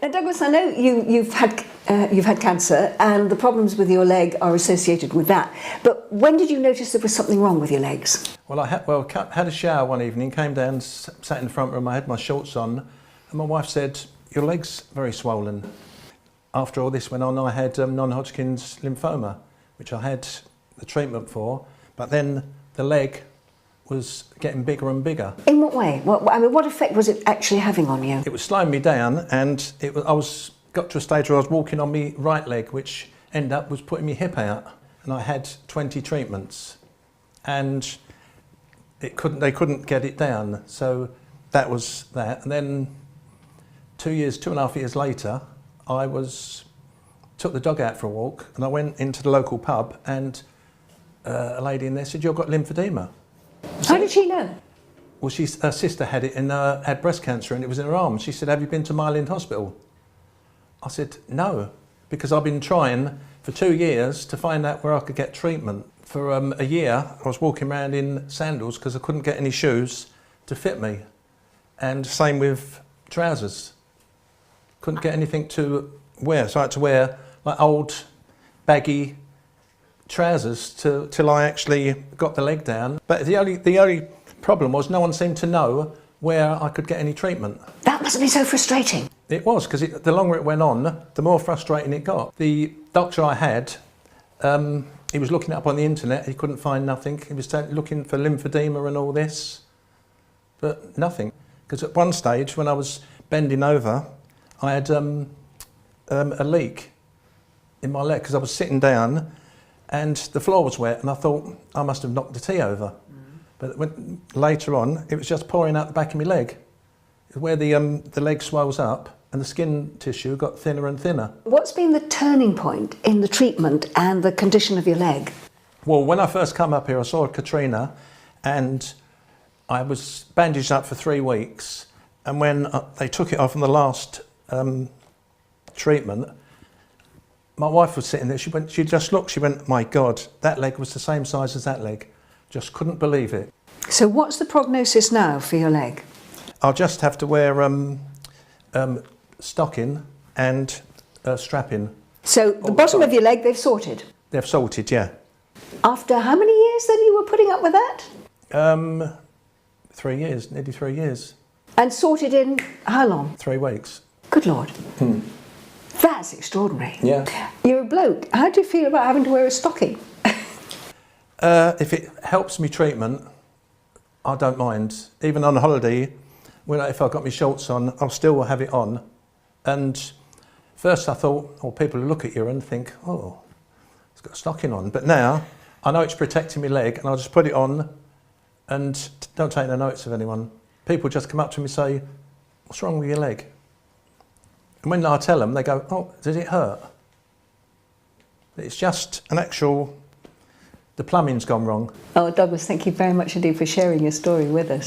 Now, Douglas, I know you've had cancer, and the problems with your leg are associated with that. But when did you notice there was something wrong with your legs? Well, I had a shower one evening, came down, sat in the front room. I had my shorts on, and my wife said, "Your leg's very swollen." After all this went on, I had non-Hodgkin's lymphoma, which I had the treatment for. But then the leg was getting bigger and bigger. In what way? What effect was it actually having on you? It was slowing me down, and got to a stage where I was walking on my right leg, which ended up was putting my hip out, and I had 20 treatments, and they couldn't get it down. So that was that. And then 2.5 years later, I took the dog out for a walk, and I went into the local pub, and a lady in there said, "You've got lymphedema." How did she know? Well, her sister had it and had breast cancer, and it was in her arm. She said, "Have you been to Mile End Hospital?" I said, "No," because I've been trying for 2 years to find out where I could get treatment. For a year, I was walking around in sandals because I couldn't get any shoes to fit me. And same with trousers. Couldn't get anything to wear, so I had to wear like old baggy trousers till I actually got the leg down. But the only problem was no one seemed to know where I could get any treatment. That must be so frustrating. It was, because the longer it went on, the more frustrating it got. The doctor I had, he was looking it up on the internet, he couldn't find nothing. He was looking for lymphedema and all this, but nothing. Because at one stage, when I was bending over, I had a leak in my leg, because I was sitting down and the floor was wet, and I thought I must have knocked the tea over. But later on, it was just pouring out the back of my leg, where the leg swells up and the skin tissue got thinner and thinner. What's been the turning point in the treatment and the condition of your leg? Well, when I first come up here, I saw Katrina, and I was bandaged up for 3 weeks. And when they took it off in the last treatment, my wife was sitting there, she just looked, she went, "My God, that leg was the same size as that leg." Just couldn't believe it. So what's the prognosis now for your leg? I'll just have to wear stocking and strapping. So the bottom of your leg they've sorted? They've sorted, yeah. After how many years then you were putting up with that? 3 years, nearly 3 years. And sorted in how long? 3 weeks. Good Lord. That's extraordinary. Yeah. You're a bloke. How do you feel about having to wear a stocking? If it helps me treatment, I don't mind. Even on holiday, if I've got my shorts on, I'll still have it on. And first I thought, oh, people will look at you and think, oh, it's got a stocking on. But now I know it's protecting my leg, and I'll just put it on and don't take no notice of anyone. People just come up to me and say, "What's wrong with your leg?" And when I tell them, they go, "Oh, does it hurt?" It's just an actual, the plumbing's gone wrong. Oh, Douglas, thank you very much indeed for sharing your story with us.